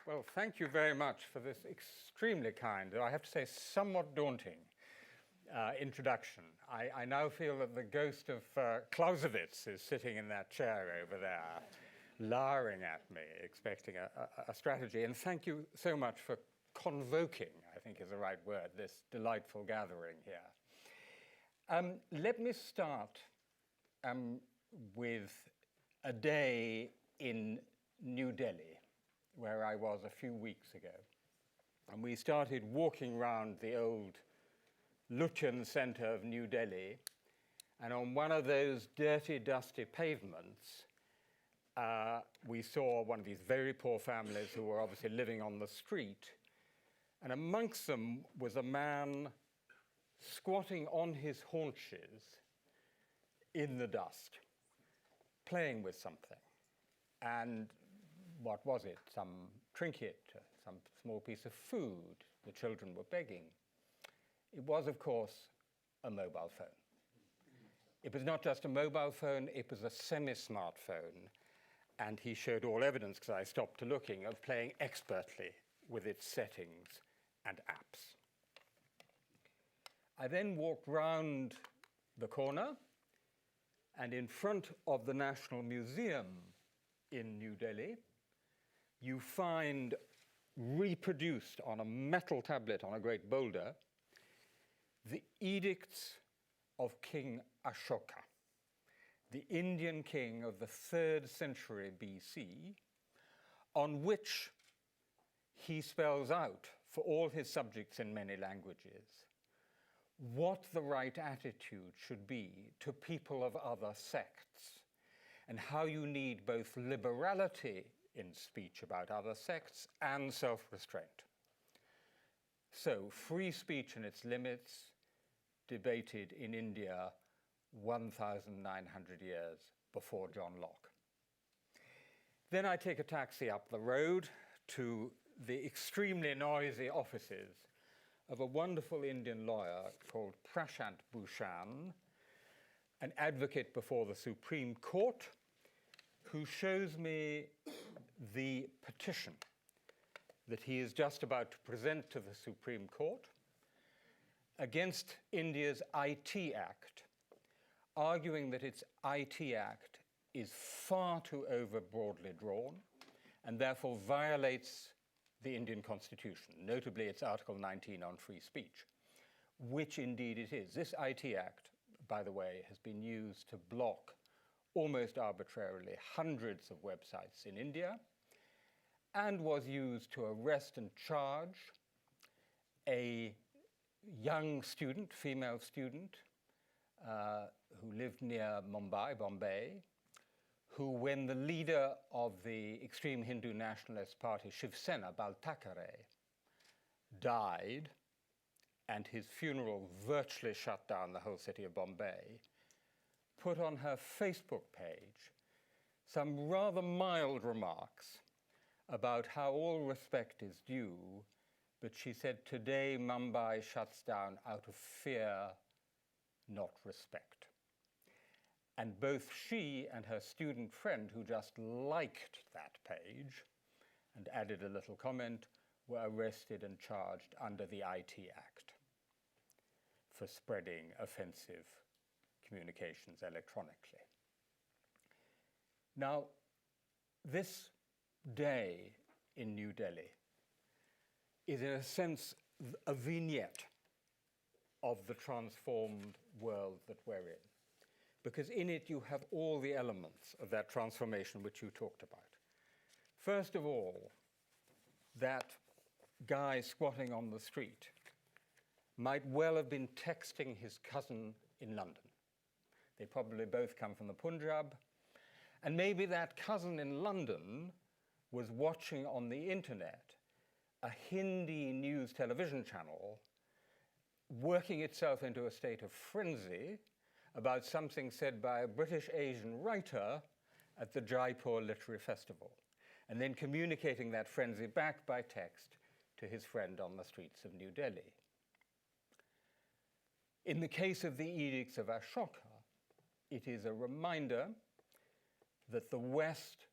Well, thank you very much for this extremely kind, I have to say, somewhat daunting introduction. I now feel that the ghost of Clausewitz is sitting in that chair over there, lowering at me, expecting a strategy. And thank you so much for convoking, I think is the right word, this delightful gathering here. Let me start with a day in New Delhi, where I was a few weeks ago. And we started walking around the old Lutyens Center of New Delhi. And on one of those dirty, dusty pavements, we saw one of these very poor families who were obviously living on the street. And amongst them was a man squatting on his haunches in the dust, playing with something. And what was it? Some trinket, some small piece of food. The children were begging. It was, of course, a mobile phone. It was not just a mobile phone, it was a semi-smartphone. And he showed all evidence, because I stopped to looking, of playing expertly with its settings and apps. I then walked round the corner, and in front of the National Museum in New Delhi, you find reproduced on a metal tablet on a great boulder the edicts of King Ashoka, the Indian king of the 3rd century BC, on which he spells out for all his subjects in many languages what the right attitude should be to people of other sects, and how you need both liberality in speech about other sects and self-restraint. So free speech and its limits debated in India 1,900 years before John Locke. Then I take a taxi up the road to the extremely noisy offices of a wonderful Indian lawyer called Prashant Bhushan, an advocate before the Supreme Court, who shows me the petition that he is just about to present to the Supreme Court against India's IT Act, arguing that its IT Act is far too over-broadly drawn and therefore violates the Indian Constitution, notably its Article 19 on free speech, which indeed it is. This IT Act, by the way, has been used to block almost arbitrarily hundreds of websites in India, and was used to arrest and charge a young student, female student, who lived near Mumbai, Bombay, who, when the leader of the extreme Hindu nationalist party, Shiv Sena, Bal Thackeray, died, and his funeral virtually shut down the whole city of Bombay, put on her Facebook page some rather mild remarks about how all respect is due, but she said, today Mumbai shuts down out of fear, not respect. And both she and her student friend, who just liked that page and added a little comment, were arrested and charged under the IT Act for spreading offensive communications electronically. Now, this day in New Delhi is, in a sense, a vignette of the transformed world that we're in, because in it you have all the elements of that transformation which you talked about. First of all, that guy squatting on the street might well have been texting his cousin in London. They probably both come from the Punjab, and maybe that cousin in London was watching on the internet a Hindi news television channel working itself into a state of frenzy about something said by a British Asian writer at the Jaipur Literary Festival, and then communicating that frenzy back by text to his friend on the streets of New Delhi. In the case of the edicts of Ashoka, it is a reminder that the West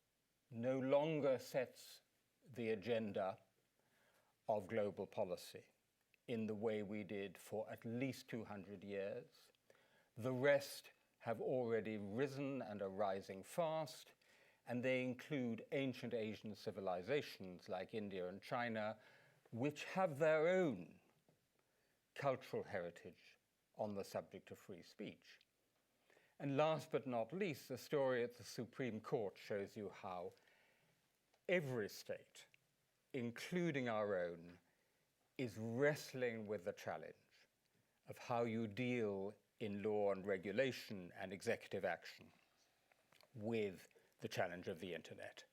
no longer sets the agenda of global policy in the way we did for at least 200 years. The rest have already risen and are rising fast, and they include ancient Asian civilizations like India and China, which have their own cultural heritage on the subject of free speech. And last but not least, the story at the Supreme Court shows you how every state, including our own, is wrestling with the challenge of how you deal in law and regulation and executive action with the challenge of the internet.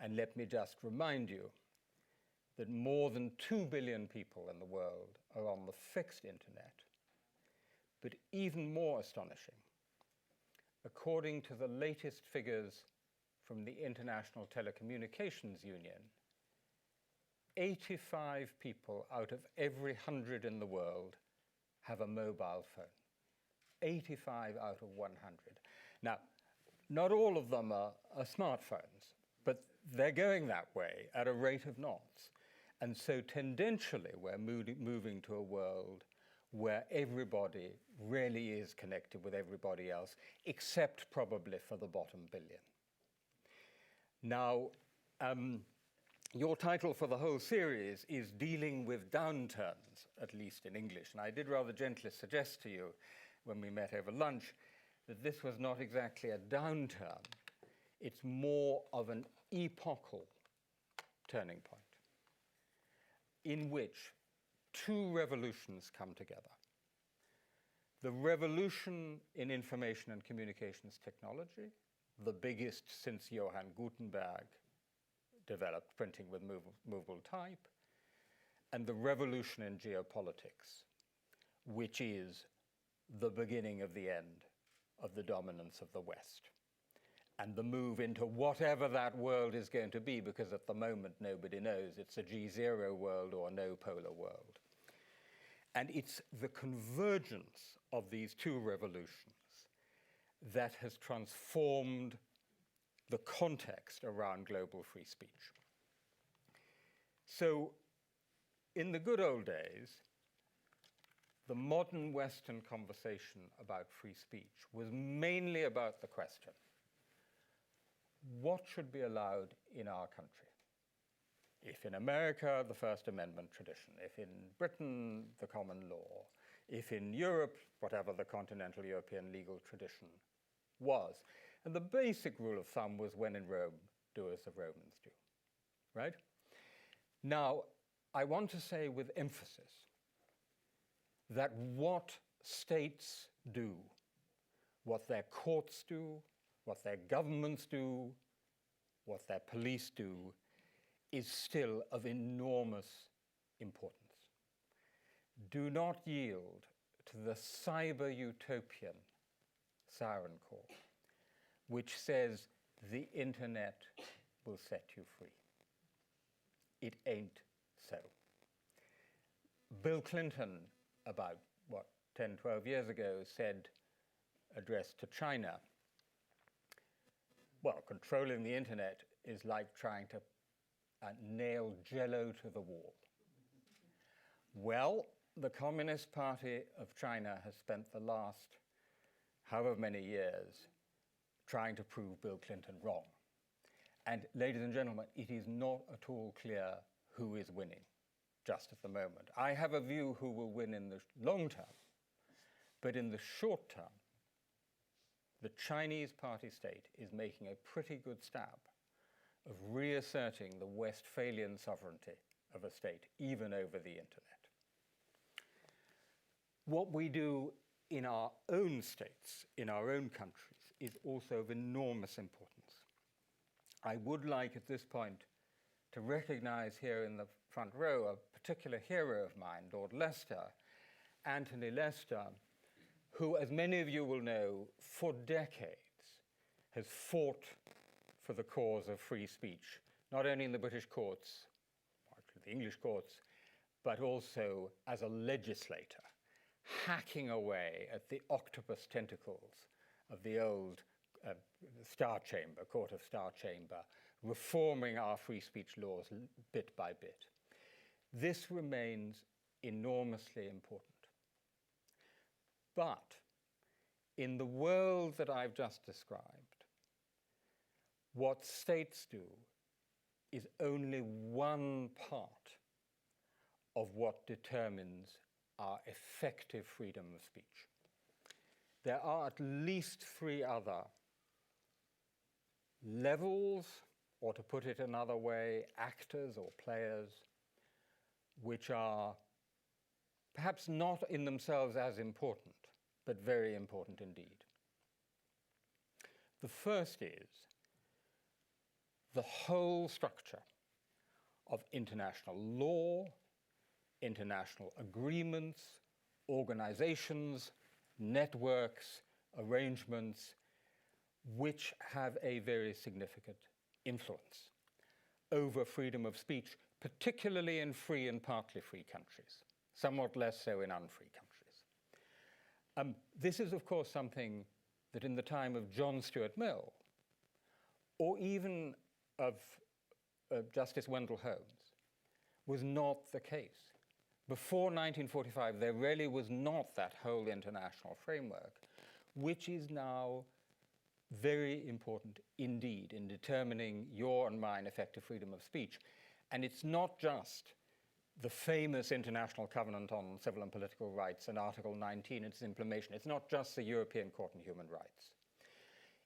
And let me just remind you that more than 2 billion people in the world are on the fixed internet. But even more astonishing, according to the latest figures from the International Telecommunications Union, 85 people out of every 100 in the world have a mobile phone. 85 out of 100. Now, not all of them are smartphones, but they're going that way at a rate of knots. And so tendentially, we're moving to a world where everybody really is connected with everybody else, except probably for the bottom billion. Now, your title for the whole series is Dealing with Downturns, at least in English. And I did rather gently suggest to you when we met over lunch that this was not exactly a downturn. It's more of an epochal turning point in which two revolutions come together. The revolution in information and communications technology, the biggest since Johann Gutenberg developed printing with movable type, and the revolution in geopolitics, which is the beginning of the end of the dominance of the West, and the move into whatever that world is going to be, because at the moment nobody knows. It's a G0 world or no polar world. And it's the convergence of these two revolutions that has transformed the context around global free speech. So, in the good old days, the modern Western conversation about free speech was mainly about the question, what should be allowed in our country? If in America, the First Amendment tradition, if in Britain, the common law, if in Europe, whatever the continental European legal tradition was. And the basic rule of thumb was, when in Rome, do as the Romans do, right? Now, I want to say with emphasis that what states do, what their courts do, what their governments do, what their police do, is still of enormous importance. Do not yield to the cyber utopian siren call, which says the internet will set you free. It ain't so. Bill Clinton, about, 10, 12 years ago, said, addressed to China, well, controlling the internet is like trying to nail Jell-O to the wall. Well, the Communist Party of China has spent the last however many years trying to prove Bill Clinton wrong. And ladies and gentlemen, it is not at all clear who is winning just at the moment. I have a view who will win in the long term, but in the short term, the Chinese party state is making a pretty good stab of reasserting the Westphalian sovereignty of a state, even over the internet. What we do in our own states, in our own countries, is also of enormous importance. I would like at this point to recognize here in the front row a particular hero of mine, Lord Leicester, Anthony Leicester, who, as many of you will know, for decades has fought for the cause of free speech, not only in the British courts, actually the English courts, but also as a legislator, hacking away at the octopus tentacles of the old Star Chamber, Court of Star Chamber, reforming our free speech laws bit by bit. This remains enormously important. But in the world that I've just described, what states do is only one part of what determines our effective freedom of speech. There are at least three other levels, or to put it another way, actors or players, which are perhaps not in themselves as important, but very important indeed. The first is the whole structure of international law, international agreements, organizations, networks, arrangements, which have a very significant influence over freedom of speech, particularly in free and partly free countries, somewhat less so in unfree countries. This is, of course, something that in the time of John Stuart Mill, or even of Justice Wendell Holmes, was not the case. Before 1945, there really was not that whole international framework, which is now very important indeed in determining your and mine effective freedom of speech. And it's not just the famous International Covenant on Civil and Political Rights and Article 19, its implementation. It's not just the European Court on Human Rights.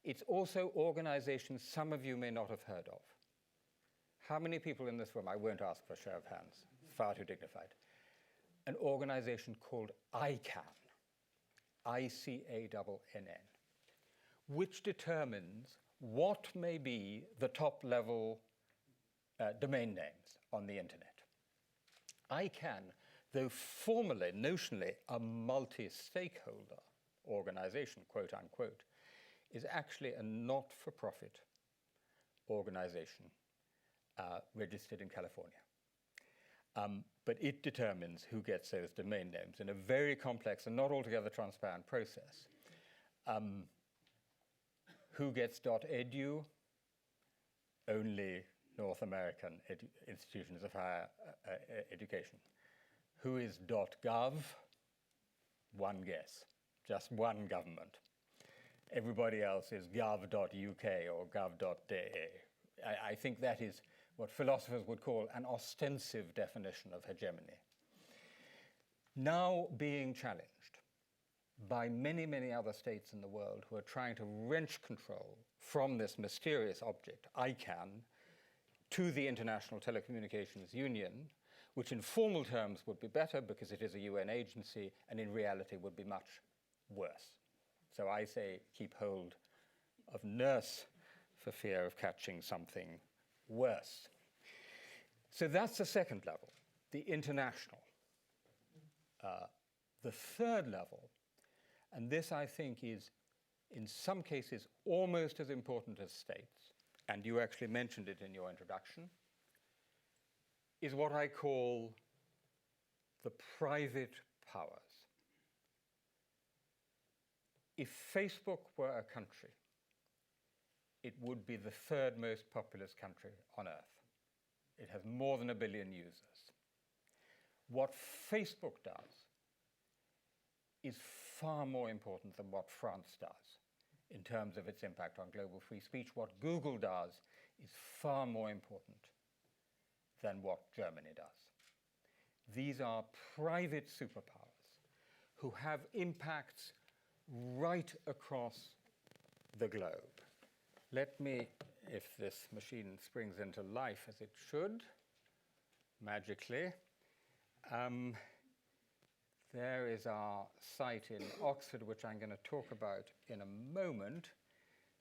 It's also organizations some of you may not have heard of. How many people in this room, I won't ask for a show of hands, far too dignified, an organization called ICANN, ICANN, which determines what may be the top-level domain names on the internet. ICANN, though formally, notionally, a multi-stakeholder organization, quote unquote, is actually a not-for-profit organization registered in California. But it determines who gets those domain names in a very complex and not altogether transparent process. Who gets .edu? Only North American institutions of higher education. Who is .gov? One guess, just one government. Everybody else is gov.uk or gov.de. I think that is what philosophers would call an ostensive definition of hegemony. Now being challenged by many, many other states in the world who are trying to wrench control from this mysterious object, ICANN, to the International Telecommunications Union, which in formal terms would be better because it is a UN agency, and in reality would be much worse. So I say keep hold of nurse for fear of catching something worse. So that's the second level, the international. The third level, and this I think is in some cases almost as important as states, and you actually mentioned it in your introduction, is what I call the private powers. If Facebook were a country, it would be the third most populous country on Earth. It has more than 1 billion users. What Facebook does is far more important than what France does in terms of its impact on global free speech. What Google does is far more important than what Germany does. These are private superpowers who have impacts right across the globe. Let me, if this machine springs into life as it should, magically, there is our site in Oxford, which I'm going to talk about in a moment.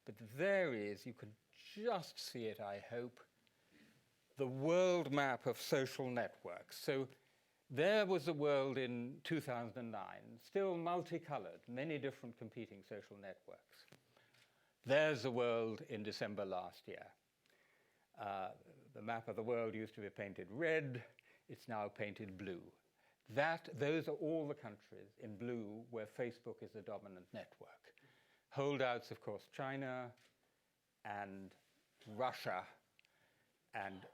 But there is, you can just see it, I hope, the world map of social networks. So there was the world in 2009, still multicolored, many different competing social networks. There's the world in December last year. The map of the world used to be painted red. It's now painted blue. Those are all the countries in blue where Facebook is the dominant network. Holdouts, of course, China and Russia and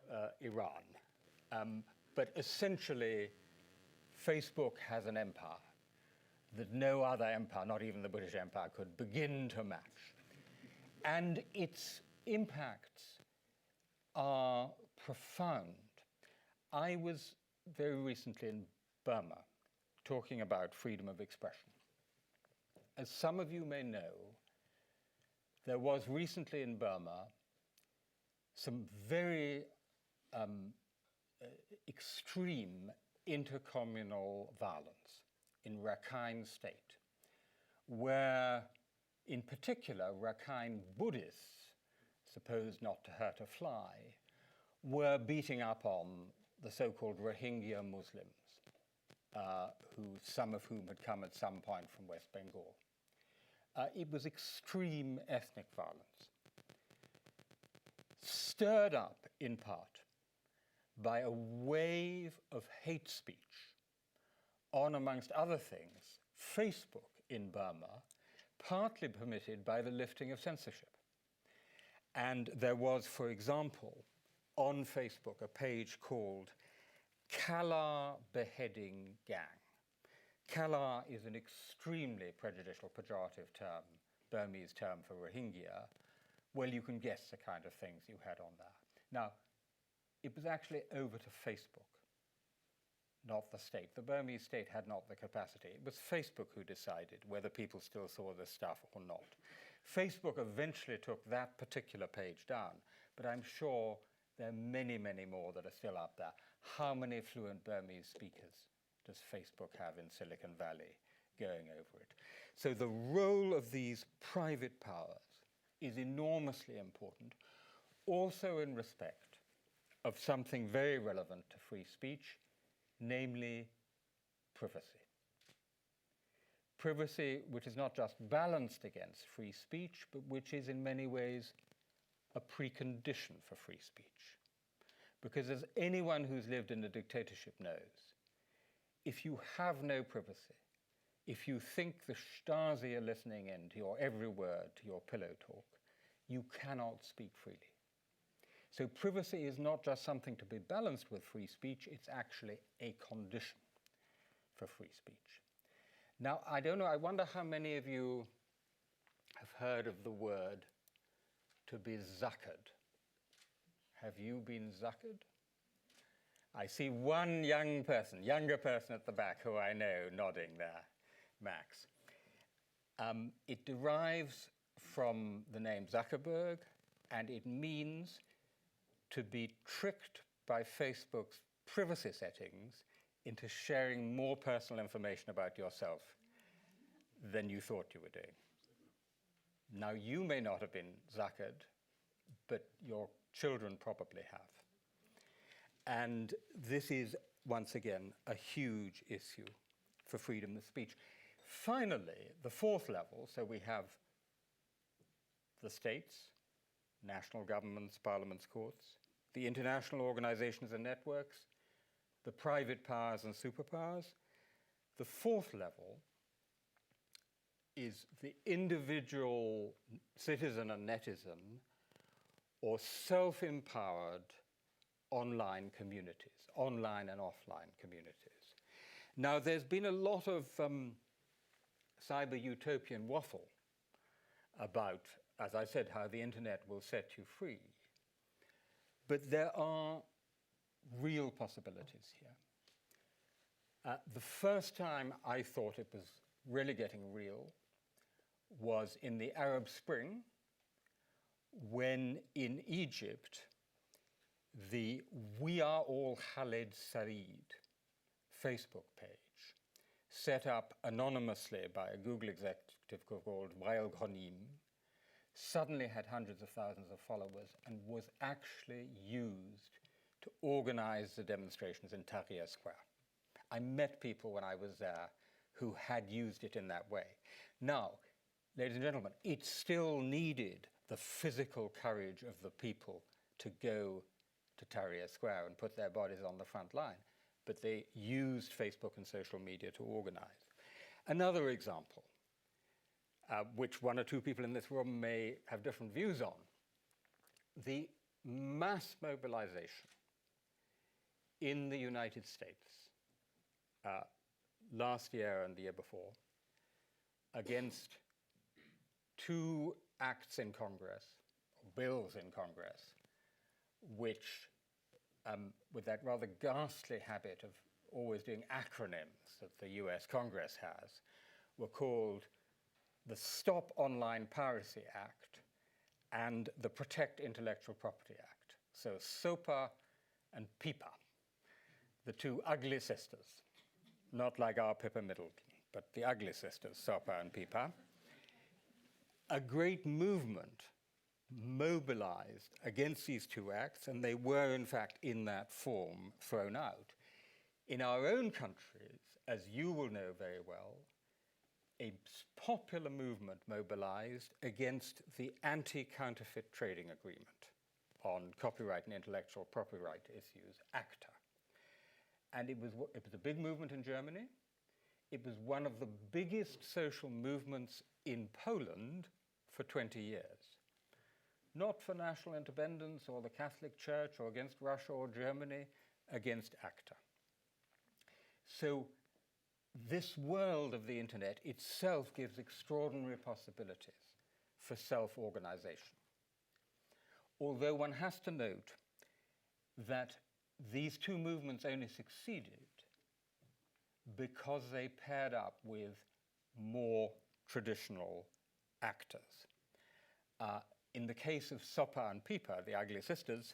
Iran. But essentially, Facebook has an empire that no other empire, not even the British Empire, could begin to match. And its impacts are profound. I was very recently in Burma talking about freedom of expression. As some of you may know, there was recently in Burma some very extreme intercommunal violence in Rakhine State, where, in particular, Rakhine Buddhists, supposed not to hurt a fly, were beating up on the so-called Rohingya Muslims, some of whom had come at some point from West Bengal. It was extreme ethnic violence, stirred up in part by a wave of hate speech on, amongst other things, Facebook in Burma, partly permitted by the lifting of censorship. And there was, for example, on Facebook a page called Kala Beheading Gang. Kala is an extremely prejudicial pejorative term, Burmese term for Rohingya. Well, you can guess the kind of things you had on there. Now, it was actually over to Facebook, not the state. The Burmese state had not the capacity. It was Facebook who decided whether people still saw this stuff or not. Facebook eventually took that particular page down, but I'm sure there are many, many more that are still up there. How many fluent Burmese speakers does Facebook have in Silicon Valley going over it? So the role of these private powers is enormously important, also in respect of something very relevant to free speech, namely privacy. Privacy which is not just balanced against free speech, but which is in many ways a precondition for free speech. Because as anyone who's lived in a dictatorship knows, if you have no privacy, if you think the Stasi are listening in to your every word, to your pillow talk, you cannot speak freely. So privacy is not just something to be balanced with free speech, it's actually a condition for free speech. Now, I don't know, I wonder how many of you have heard of the word to be zuckered. Have you been zuckered? I see one younger person at the back who I know nodding there, Max. It derives from the name Zuckerberg, and it means to be tricked by Facebook's privacy settings into sharing more personal information about yourself than you thought you were doing. Now, you may not have been zuckered, but your children probably have. And this is, once again, a huge issue for freedom of speech. Finally, the fourth level, so we have the states, national governments, parliaments, courts, the international organizations and networks, the private powers and superpowers. The fourth level is the individual citizen and netizen, or self-empowered online communities, online and offline communities. Now, there's been a lot of cyber utopian waffle about, as I said, how the internet will set you free. But there are real possibilities here. The first time I thought it was really getting real was in the Arab Spring, when in Egypt, the We Are All Khaled Said Facebook page, set up anonymously by a Google executive called Wael Ghonim, suddenly had hundreds of thousands of followers and was actually used to organize the demonstrations in Tahrir Square. I met people when I was there who had used it in that way. Now, ladies and gentlemen, it still needed the physical courage of the people to go to Tahrir Square and put their bodies on the front line, but they used Facebook and social media to organize. Another example, which one or two people in this room may have different views on, the mass mobilization in the United States last year and the year before against two acts in Congress, or bills in Congress, which, with that rather ghastly habit of always doing acronyms that the US Congress has, were called the Stop Online Piracy Act and the Protect Intellectual Property Act. So SOPA and PIPA, the two ugly sisters, not like our Pippa Middleton, but the ugly sisters, SOPA and PIPA. A great movement mobilized against these two acts, and they were in fact in that form thrown out. In our own countries, as you will know very well, a popular movement mobilized against the Anti-Counterfeit Trading Agreement on copyright and intellectual property right issues, ACTA. And it was a big movement in Germany. It was one of the biggest social movements in Poland for 20 years. Not for national independence or the Catholic Church or against Russia or Germany, against ACTA. So this world of the internet itself gives extraordinary possibilities for self-organization. Although one has to note that these two movements only succeeded because they paired up with more traditional actors. In the case of SOPA and PIPA, the ugly sisters,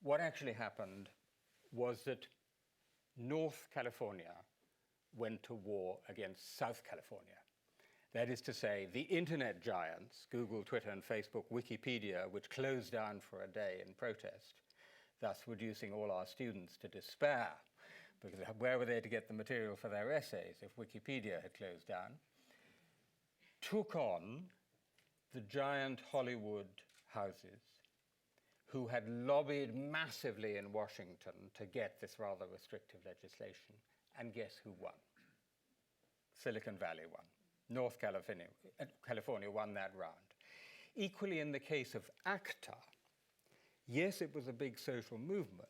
what actually happened was that North California went to war against South California. That is to say, the internet giants, Google, Twitter, and Facebook, Wikipedia, which closed down for a day in protest, thus reducing all our students to despair, because where were they to get the material for their essays if Wikipedia had closed down, took on the giant Hollywood houses who had lobbied massively in Washington to get this rather restrictive legislation. And guess who won? Silicon Valley won. North California won that round. Equally in the case of ACTA, yes, it was a big social movement,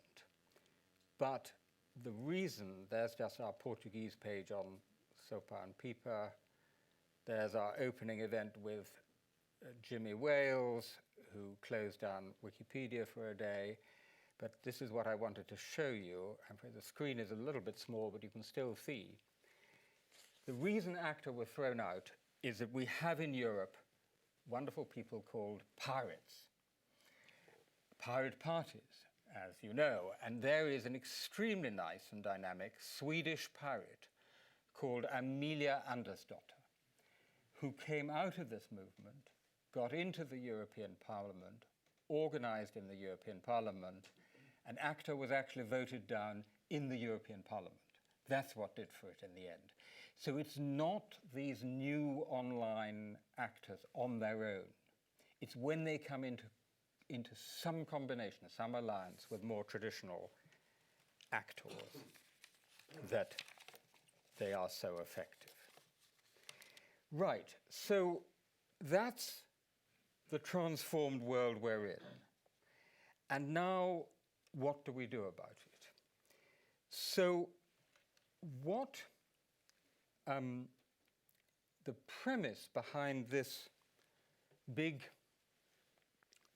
but the reason, there's just our Portuguese page on SOPA and PIPA, there's our opening event with Jimmy Wales, who closed down Wikipedia for a day. But this is what I wanted to show you. And the screen is a little bit small, but you can still see. The reason ACTA was thrown out is that we have in Europe wonderful people called pirates, pirate parties, as you know. And there is an extremely nice and dynamic Swedish pirate called Amelia Andersdotter, who came out of this movement, got into the European Parliament, organized in the European Parliament, and ACTA was actually voted down in the European Parliament. That's what did for it in the end. So it's not these new online actors on their own. It's when they come into some combination, some alliance with more traditional actors that they are so effective. Right, so that's the transformed world we're in. And now, what do we do about it? So what the premise behind this big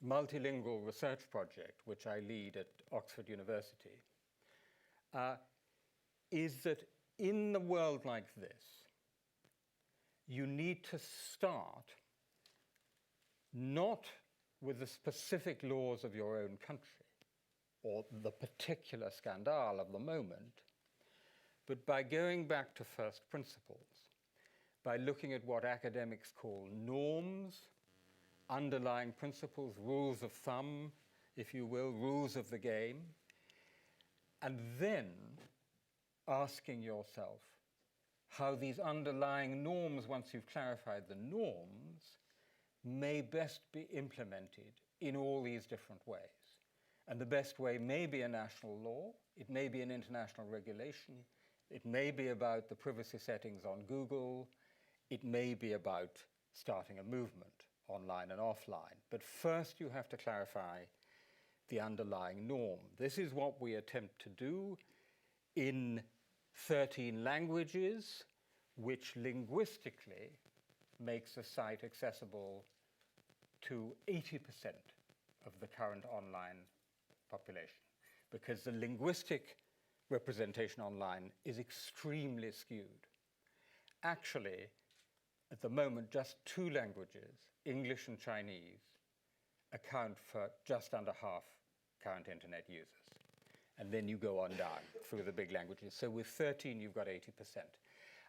multilingual research project, which I lead at Oxford University, is that in a world like this, you need to start not with the specific laws of your own country or the particular scandal of the moment, but by going back to first principles, by looking at what academics call norms, underlying principles, rules of thumb, if you will, rules of the game, and then asking yourself how these underlying norms, once you've clarified the norms, may best be implemented in all these different ways. And the best way may be a national law, it may be an international regulation, it may be about the privacy settings on Google, it may be about starting a movement online and offline. But first you have to clarify the underlying norm. This is what we attempt to do in 13 languages, which linguistically makes a site accessible to 80% of the current online population, because the linguistic representation online is extremely skewed. Actually, at the moment, just 2 languages, English and Chinese, account for just under half current internet users. And then you go on down through the big languages. So with 13, you've got 80%.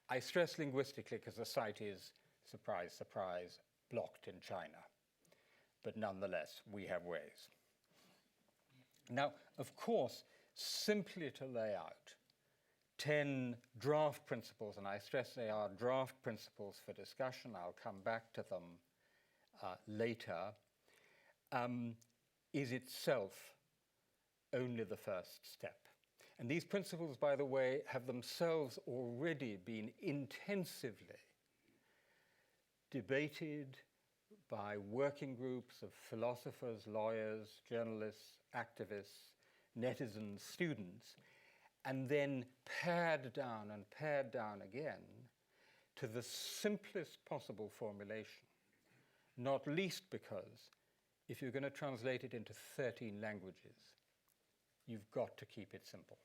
I stress linguistically because the site is, surprise, surprise, blocked in China. But nonetheless, we have ways. Now, of course, simply to lay out 10 draft principles, and I stress they are draft principles for discussion, I'll come back to them later, is itself only the first step. And these principles, by the way, have themselves already been intensively debated by working groups of philosophers, lawyers, journalists, activists, netizens, students, and then pared down again to the simplest possible formulation, not least because if you're going to translate it into 13 languages, you've got to keep it simple.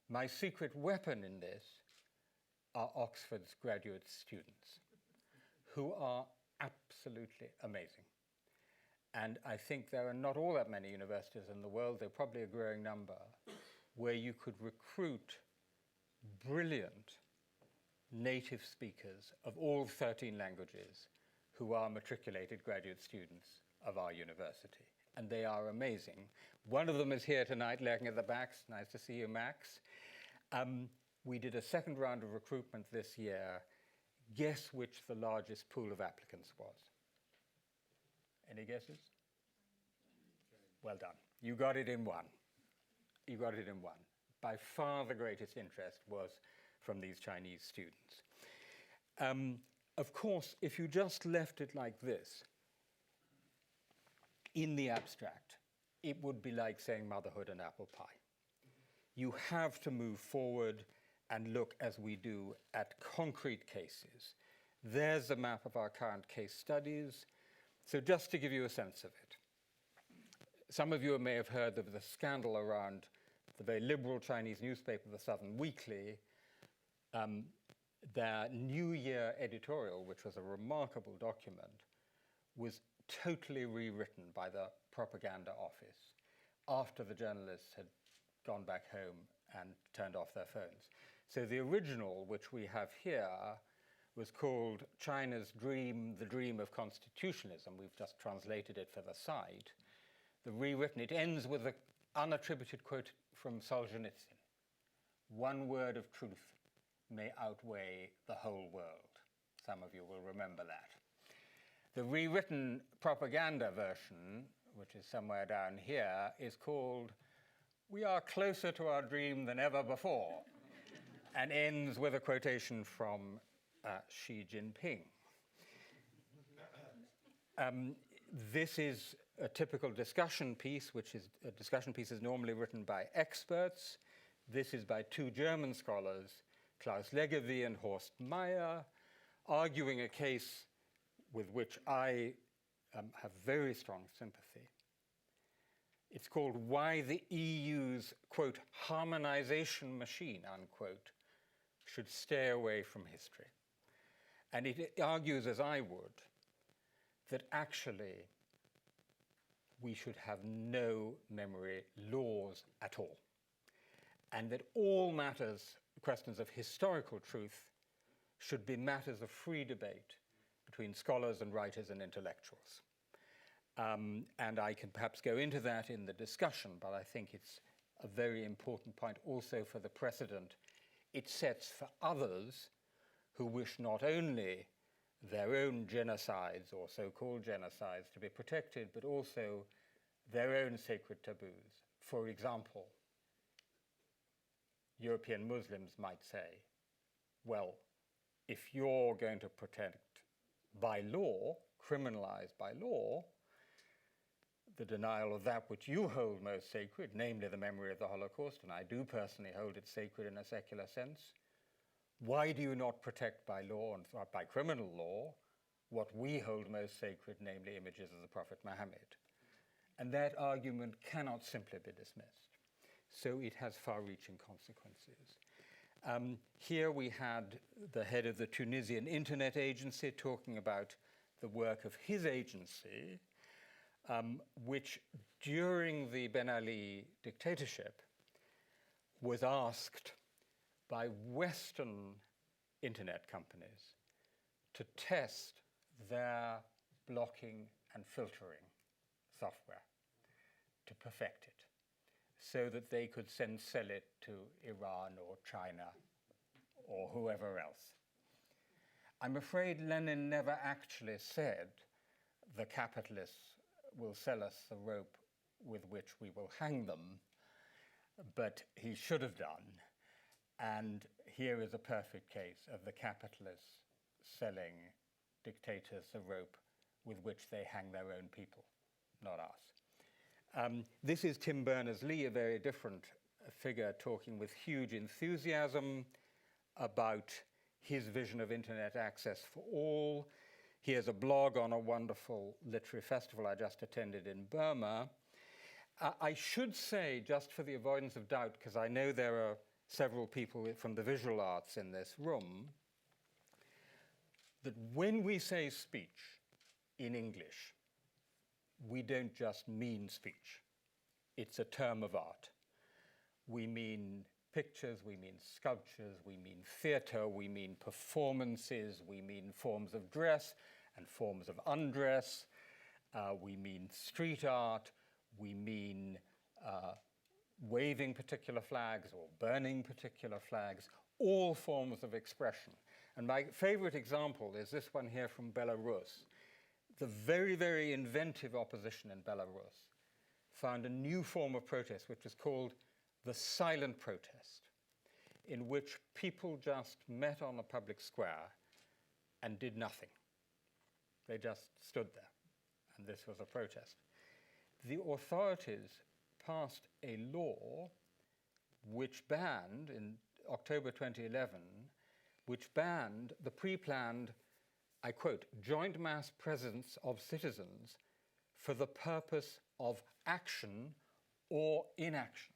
My secret weapon in this are Oxford's graduate students, who are absolutely amazing. And I think there are not all that many universities in the world, they're probably a growing number, where you could recruit brilliant native speakers of all 13 languages who are matriculated graduate students of our university. And they are amazing. One of them is here tonight, lurking at the back. Nice to see you, Max. We did a second round of recruitment this year. Guess which the largest pool of applicants was? Any guesses? Well done. You got it in one. You got it in one. By far the greatest interest was from these Chinese students. Of course, if you just left it like this, in the abstract, it would be like saying motherhood and apple pie. You have to move forward and look, as we do, at concrete cases. There's a map of our current case studies. So just to give you a sense of it, some of you may have heard of the scandal around the very liberal Chinese newspaper, the Southern Weekly. Their New Year editorial, which was a remarkable document, was totally rewritten by the propaganda office after the journalists had gone back home and turned off their phones. So the original, which we have here, was called China's Dream, the Dream of Constitutionalism. We've just translated it for the site. The rewritten, it ends with an unattributed quote from Solzhenitsyn. One word of truth may outweigh the whole world. Some of you will remember that. The rewritten propaganda version, which is somewhere down here, is called We Are Closer to Our Dream Than Ever Before, and ends with a quotation from Xi Jinping. This is a typical discussion piece, which is a discussion piece is normally written by experts. This is by 2 German scholars, Klaus Leggevi and Horst Meyer, arguing a case with which I have very strong sympathy. It's called Why the EU's, quote, harmonization machine, unquote, should stay away from history. And it argues, as I would, that actually we should have no memory laws at all, and that all matters, questions of historical truth, should be matters of free debate between scholars and writers and intellectuals. And I can perhaps go into that in the discussion, but I think it's a very important point also for the precedent it sets for others who wish not only their own genocides or so-called genocides to be protected, but also their own sacred taboos. For example, European Muslims might say, well, if you're going to protect by law, criminalize by law, the denial of that which you hold most sacred, namely the memory of the Holocaust, and I do personally hold it sacred in a secular sense. Why do you not protect by law and by criminal law what we hold most sacred, namely images of the Prophet Muhammad? And that argument cannot simply be dismissed. So it has far-reaching consequences. Here we had the head of the Tunisian Internet Agency talking about the work of his agency, which during the Ben Ali dictatorship was asked by Western internet companies to test their blocking and filtering software to perfect it, so that they could then sell it to Iran or China or whoever else. I'm afraid Lenin never actually said the capitalists will sell us the rope with which we will hang them, but he should have done. And here is a perfect case of the capitalists selling dictators the rope with which they hang their own people, not us. This is Tim Berners-Lee, a very different figure, talking with huge enthusiasm about his vision of internet access for all. He has a blog on a wonderful literary festival I just attended in Burma. I should say, just for the avoidance of doubt, because I know there are several people from the visual arts in this room, that when we say speech in English, we don't just mean speech. It's a term of art. We mean pictures, we mean sculptures, we mean theater, we mean performances, we mean forms of dress and forms of undress, we mean street art, we mean waving particular flags or burning particular flags, all forms of expression. And my favorite example is this one here from Belarus. The very, very inventive opposition in Belarus found a new form of protest, which is called the silent protest, in which people just met on a public square and did nothing. They just stood there, and this was a protest. The authorities passed a law which banned, in October 2011, which banned the pre-planned, I quote, joint mass presence of citizens for the purpose of action or inaction.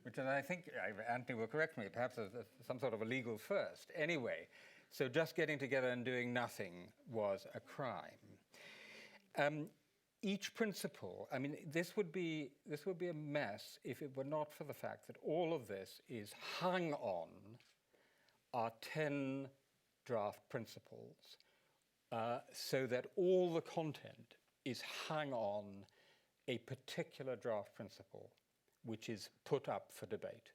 Which is, I think, Anthony will correct me, perhaps some sort of a legal first. Anyway, so just getting together and doing nothing was a crime. Each principle, I mean, this would be a mess if it were not for the fact that all of this is hung on our 10 draft principles, so that all the content is hung on a particular draft principle, which is put up for debate.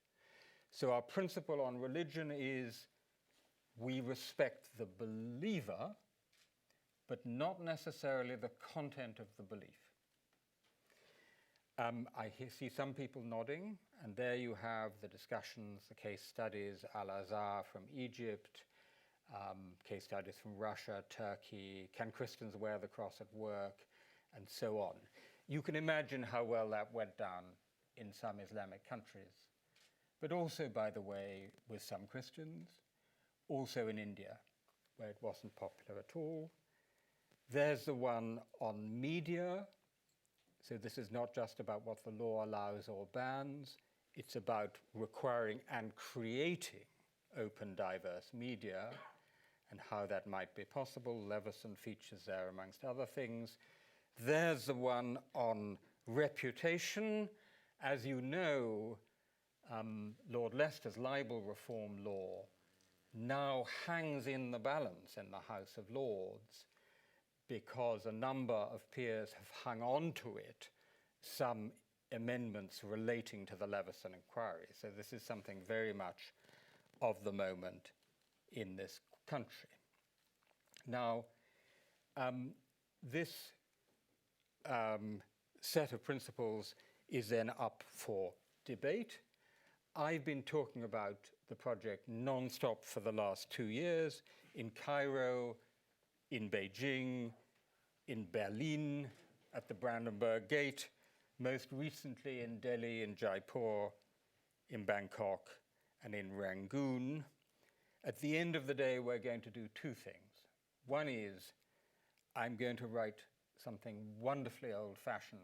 So our principle on religion is we respect the believer, but not necessarily the content of the belief. I see some people nodding, and there you have the discussions, the case studies, Al-Azhar from Egypt, case studies from Russia, Turkey, can Christians wear the cross at work, and so on. You can imagine how well that went down in some Islamic countries, but also, by the way, with some Christians, also in India, where it wasn't popular at all. There's the one on media. So this is not just about what the law allows or bans, it's about requiring and creating open, diverse media and how that might be possible. Leveson features there amongst other things. There's the one on reputation. As you know, Lord Leicester's libel reform law now hangs in the balance in the House of Lords because a number of peers have hung on to it, some amendments relating to the Leveson inquiry. So this is something very much of the moment in this country. Now, this set of principles is then up for debate. I've been talking about the project non-stop for the last 2 years in Cairo, in Beijing, in Berlin, at the Brandenburg Gate, most recently in Delhi, in Jaipur, in Bangkok, and in Rangoon. At the end of the day, we're going to do two things. One is I'm going to write something wonderfully old-fashioned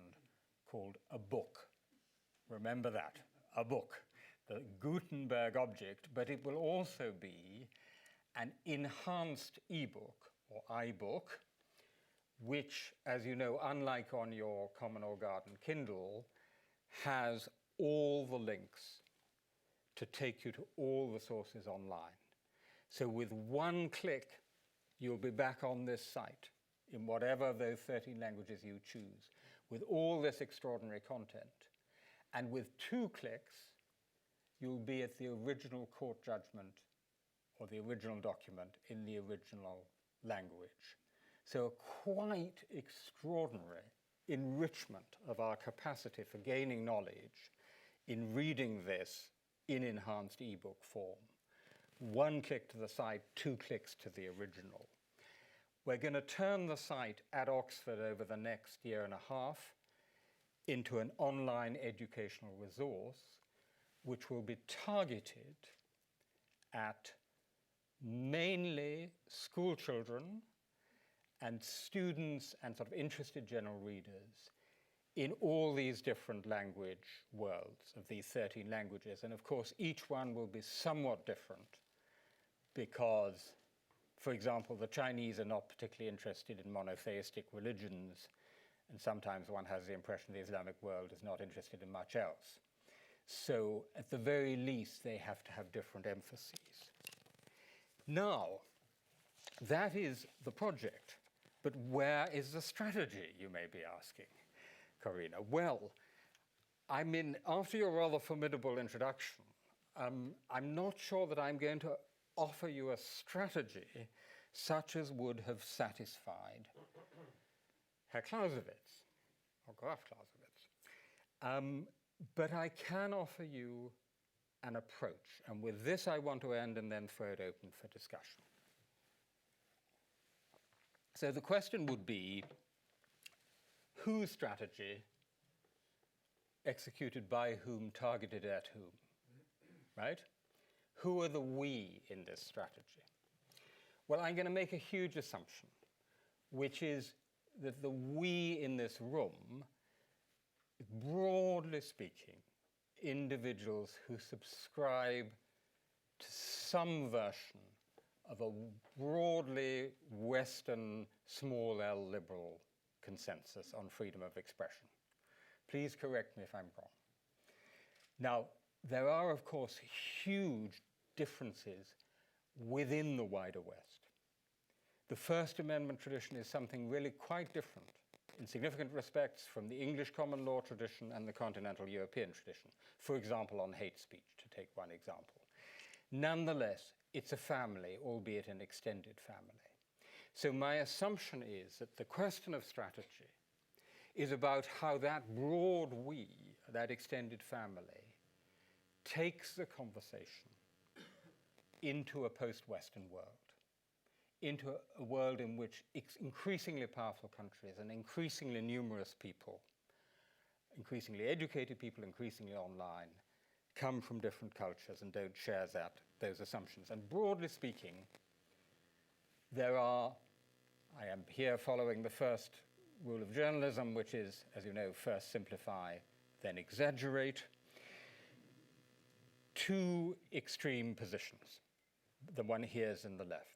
called a book. Remember that, a book, the Gutenberg object, but it will also be an enhanced ebook or iBook, which, as you know, unlike on your Common or Garton Kindle, has all the links to take you to all the sources online. So with one click, you'll be back on this site in whatever of those 13 languages you choose, with all this extraordinary content. And with 2 clicks, you'll be at the original court judgment or the original document in the original language. So a quite extraordinary enrichment of our capacity for gaining knowledge in reading this in enhanced ebook form. 1 click to the site, 2 clicks to the original. We're going to turn the site at Oxford over the next year and a half into an online educational resource, which will be targeted at mainly school children and students and sort of interested general readers in all these different language worlds of these 13 languages. And of course, each one will be somewhat different because, for example, the Chinese are not particularly interested in monotheistic religions, and sometimes one has the impression the Islamic world is not interested in much else. So at the very least, they have to have different emphases. Now, that is the project, but where is the strategy, you may be asking, Karina? Well, I mean, after your rather formidable introduction, I'm not sure that I'm going to offer you a strategy such as would have satisfied Herr Clausewitz, or Graf Clausewitz. But I can offer you an approach, and with this I want to end and then throw it open for discussion. So the question would be, whose strategy, executed by whom, targeted at whom, right? Who are the we in this strategy? Well, I'm going to make a huge assumption, which is that the we in this room, broadly speaking, individuals who subscribe to some version of a broadly Western small L liberal consensus on freedom of expression. Please correct me if I'm wrong. Now, there are, of course, huge differences within the wider West. The First Amendment tradition is something really quite different in significant respects from the English common law tradition and the continental European tradition, for example, on hate speech, to take one example. Nonetheless, it's a family, albeit an extended family. So my assumption is that the question of strategy is about how that broad we, that extended family, takes the conversation into a post-Western world, into a world in which increasingly powerful countries and increasingly numerous people, increasingly educated people, increasingly online, come from different cultures and don't share those assumptions. And broadly speaking, there are, I am here following the first rule of journalism, which is, as you know, first simplify, then exaggerate. 2 extreme positions. The one here is in the left.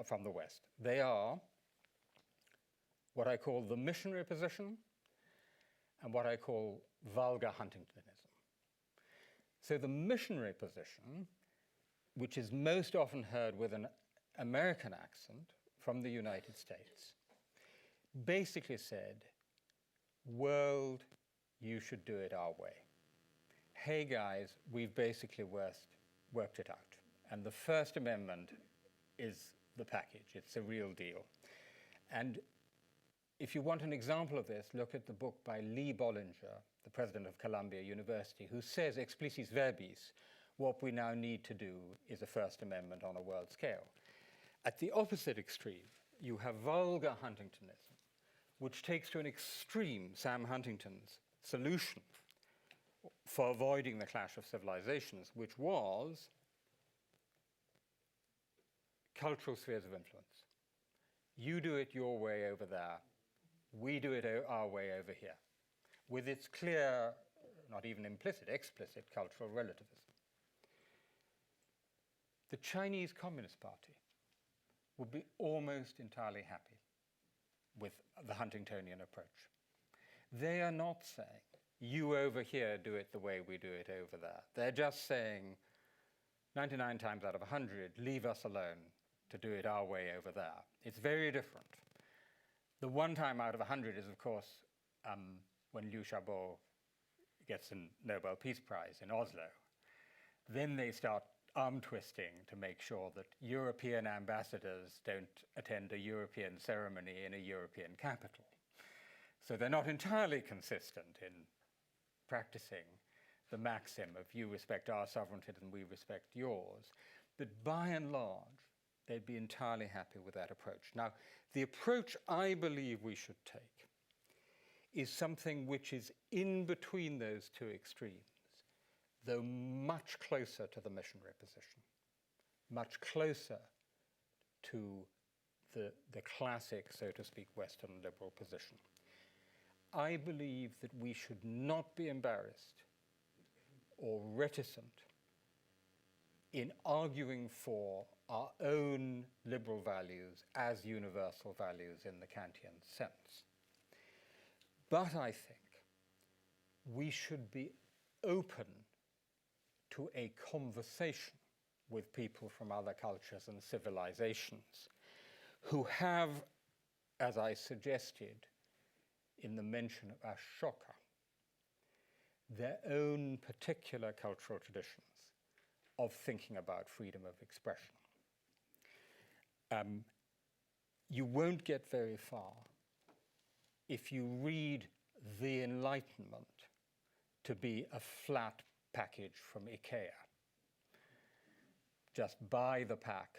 From the West. They are what I call the missionary position and what I call vulgar Huntingtonism. So the missionary position, which is most often heard with an American accent from the United States, basically said, world, you should do it our way. Hey guys, we've basically worked it out. And the First Amendment is the package. It's a real deal. And if you want an example of this, look at the book by Lee Bollinger, the president of Columbia University, who says expressis verbis, what we now need to do is a First Amendment on a world scale. At the opposite extreme, you have vulgar Huntingtonism, which takes to an extreme Sam Huntington's solution for avoiding the clash of civilizations, which was cultural spheres of influence. You do it your way over there, we do it our way over here, with its clear, not even implicit, explicit cultural relativism. The Chinese Communist Party would be almost entirely happy with the Huntingtonian approach. They are not saying, you over here do it the way we do it over there. They're just saying, 99 times out of 100, leave us alone to do it our way over there. It's very different. The one time out of 100 is, of course, when Liu Xiaobo gets a Nobel Peace Prize in Oslo. Then they start arm twisting to make sure that European ambassadors don't attend a European ceremony in a European capital. So they're not entirely consistent in practicing the maxim of you respect our sovereignty and we respect yours. But by and large, they'd be entirely happy with that approach. Now, the approach I believe we should take is something which is in between those two extremes, though much closer to the missionary position, much closer to the classic, so to speak, Western liberal position. I believe that we should not be embarrassed or reticent in arguing for our own liberal values as universal values in the Kantian sense. But I think we should be open to a conversation with people from other cultures and civilizations who have, as I suggested in the mention of Ashoka, their own particular cultural traditions of thinking about freedom of expression. You won't get very far if you read the Enlightenment to be a flat package from IKEA. Just buy the pack,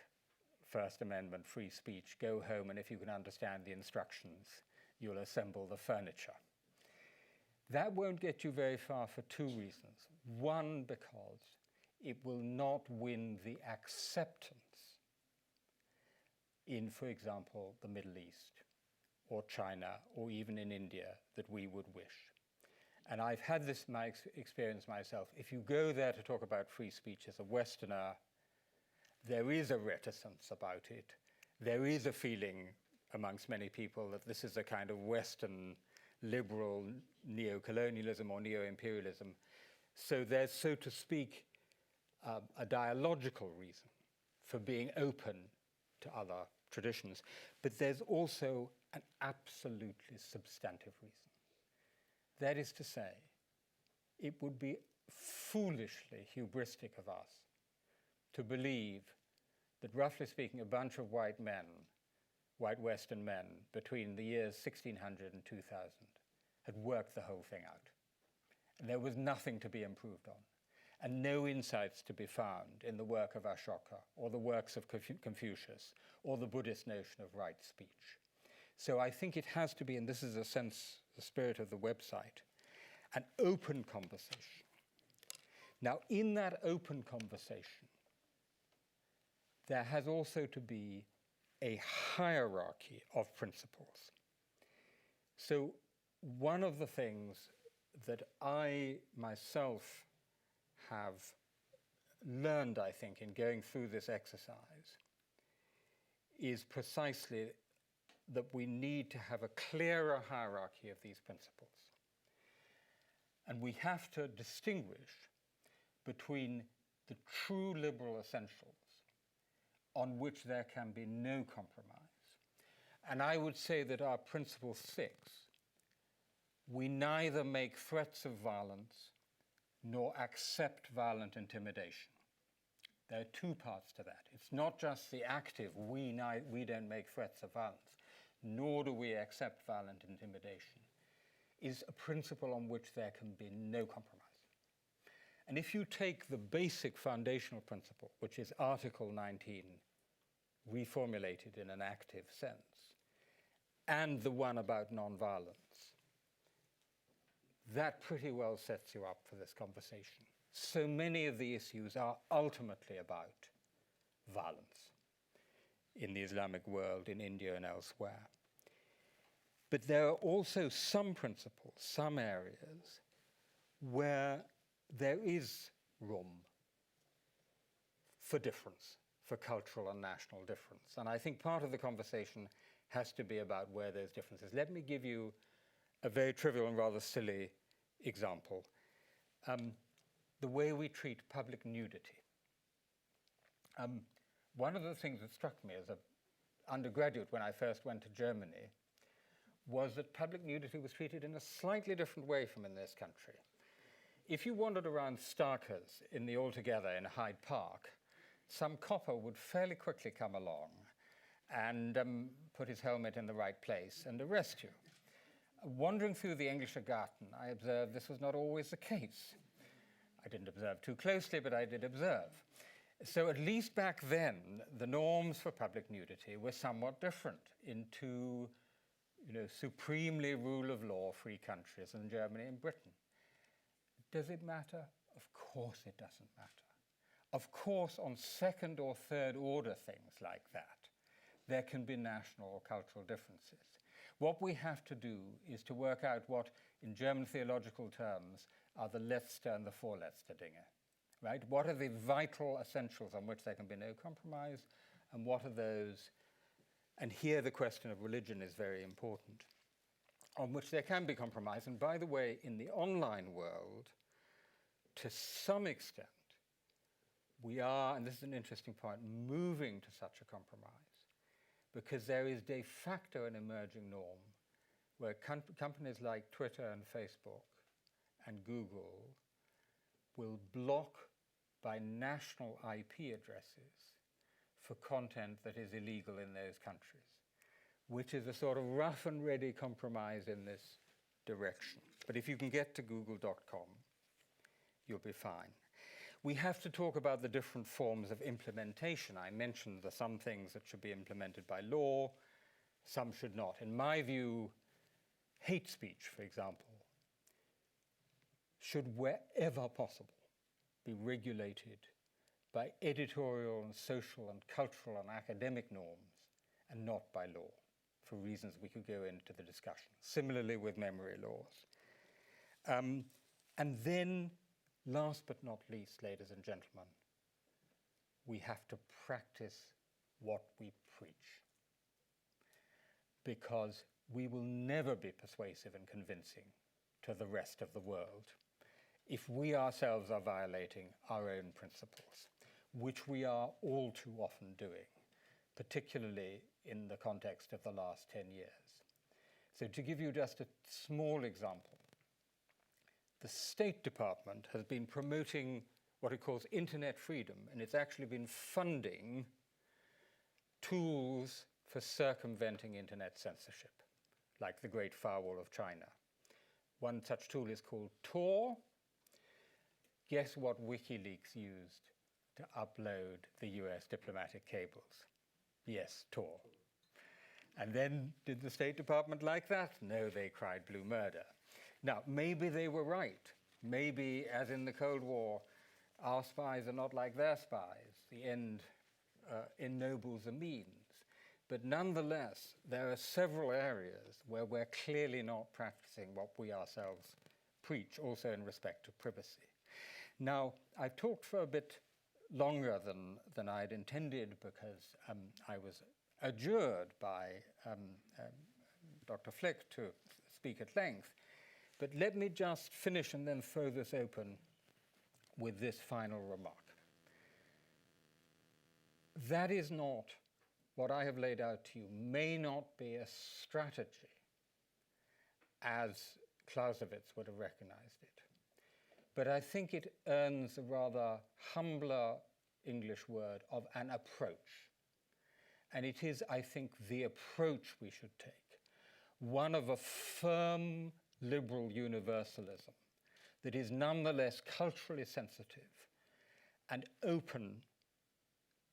First Amendment, free speech, go home, and if you can understand the instructions, you'll assemble the furniture. That won't get you very far for two reasons. One, because it will not win the acceptance in, for example, the Middle East or China or even in India that we would wish. And I've had this experience myself. If you go there to talk about free speech as a Westerner, there is a reticence about it. There is a feeling amongst many people that this is a kind of Western liberal neo-colonialism or neo-imperialism. So there's, so to speak, a dialogical reason for being open to other traditions. But there's also an absolutely substantive reason. That is to say, it would be foolishly hubristic of us to believe that, roughly speaking, a bunch of white men, white Western men, between the years 1600 and 2000 had worked the whole thing out. And there was nothing to be improved on, and no insights to be found in the work of Ashoka or the works of Confucius or the Buddhist notion of right speech. So I think it has to be, and this is a sense, the spirit of the website, an open conversation. Now, in that open conversation, there has also to be a hierarchy of principles. So one of the things that I myself have learned, I think, in going through this exercise is precisely that we need to have a clearer hierarchy of these principles. And we have to distinguish between the true liberal essentials on which there can be no compromise. And I would say that our principle 6, we neither make threats of violence nor accept violent intimidation. There are two parts to that. It's not just the active, we don't make threats of violence, nor do we accept violent intimidation, is a principle on which there can be no compromise. And if you take the basic foundational principle, which is Article 19, reformulated in an active sense, and the one about nonviolence, that pretty well sets you up for this conversation. So many of the issues are ultimately about violence in the Islamic world, in India and elsewhere. But there are also some principles, some areas, where there is room for difference, for cultural and national difference. And I think part of the conversation has to be about where those differences. Let me give you a very trivial and rather silly example. The way we treat public nudity. One of the things that struck me as an undergraduate when I first went to Germany was that public nudity was treated in a slightly different way from in this country. If you wandered around Starkers in the Altogether in Hyde Park, some copper would fairly quickly come along and put his helmet in the right place and arrest you. Wandering through the English Garton, I observed this was not always the case. I didn't observe too closely, but I did observe. So at least back then, the norms for public nudity were somewhat different in two, supremely rule of law free countries in Germany and Britain. Does it matter? Of course it doesn't matter. Of course, on second or third order things like that, there can be national or cultural differences. What we have to do is to work out what, in German theological terms, are the letzte and the vorletzte Dinge, right? What are the vital essentials on which there can be no compromise, and what are those, and here the question of religion is very important, on which there can be compromise. And by the way, in the online world, to some extent, we are, and this is an interesting point, moving to such a compromise, because there is de facto an emerging norm where companies like Twitter and Facebook and Google will block by national IP addresses for content that is illegal in those countries, which is a sort of rough and ready compromise in this direction. But if you can get to google.com, you'll be fine. We have to talk about the different forms of implementation. I mentioned the some things that should be implemented by law, some should not. In my view, hate speech, for example, should wherever possible be regulated by editorial and social and cultural and academic norms and not by law, for reasons we could go into the discussion. Similarly with memory laws. And then, last but not least, ladies and gentlemen, we have to practice what we preach, because we will never be persuasive and convincing to the rest of the world if we ourselves are violating our own principles, which we are all too often doing, particularly in the context of the last 10 years. So to give you just a small example, the State Department has been promoting what it calls internet freedom, and it's actually been funding tools for circumventing internet censorship, like the Great Firewall of China. One such tool is called Tor. Guess what WikiLeaks used to upload the US diplomatic cables? Yes, Tor. And then did the State Department like that? No, they cried blue murder. Now, maybe they were right. Maybe, as in the Cold War, our spies are not like their spies. The end ennobles the means. But nonetheless, there are several areas where we're clearly not practicing what we ourselves preach, also in respect to privacy. Now, I've talked for a bit longer than I'd intended, because I was adjured by Dr. Flick to speak at length. But let me just finish and then throw this open with this final remark. That is not, what I have laid out to you may not be a strategy as Clausewitz would have recognized it. But I think it earns a rather humbler English word of an approach. And it is, I think, the approach we should take, one of a firm liberal universalism that is nonetheless culturally sensitive and open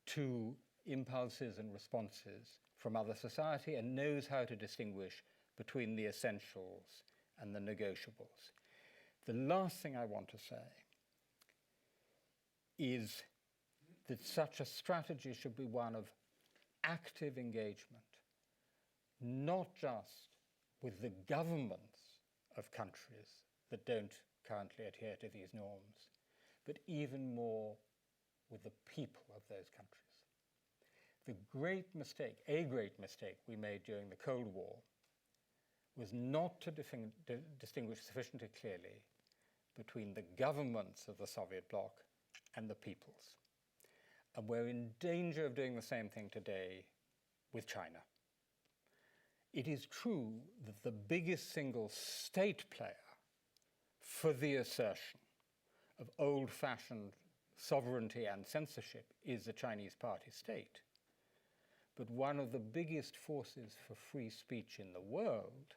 to impulses and responses from other society and knows how to distinguish between the essentials and the negotiables. The last thing I want to say is that such a strategy should be one of active engagement, not just with the governments of countries that don't currently adhere to these norms, but even more with the people of those countries. A great mistake we made during the Cold War was not to distinguish sufficiently clearly between the governments of the Soviet bloc and the peoples. And we're in danger of doing the same thing today with China. It is true that the biggest single state player for the assertion of old-fashioned sovereignty and censorship is the Chinese party state. But one of the biggest forces for free speech in the world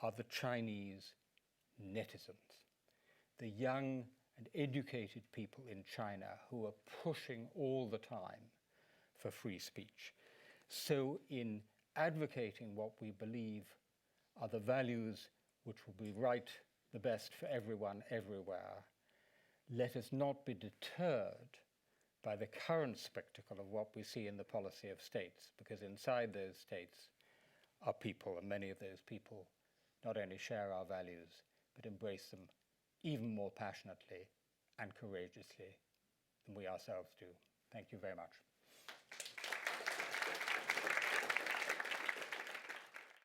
are the Chinese netizens, the young and educated people in China who are pushing all the time for free speech. So in advocating what we believe are the values which will be right, the best for everyone, everywhere, let us not be deterred by the current spectacle of what we see in the policy of states, because inside those states are people, and many of those people not only share our values, but embrace them even more passionately and courageously than we ourselves do. Thank you very much.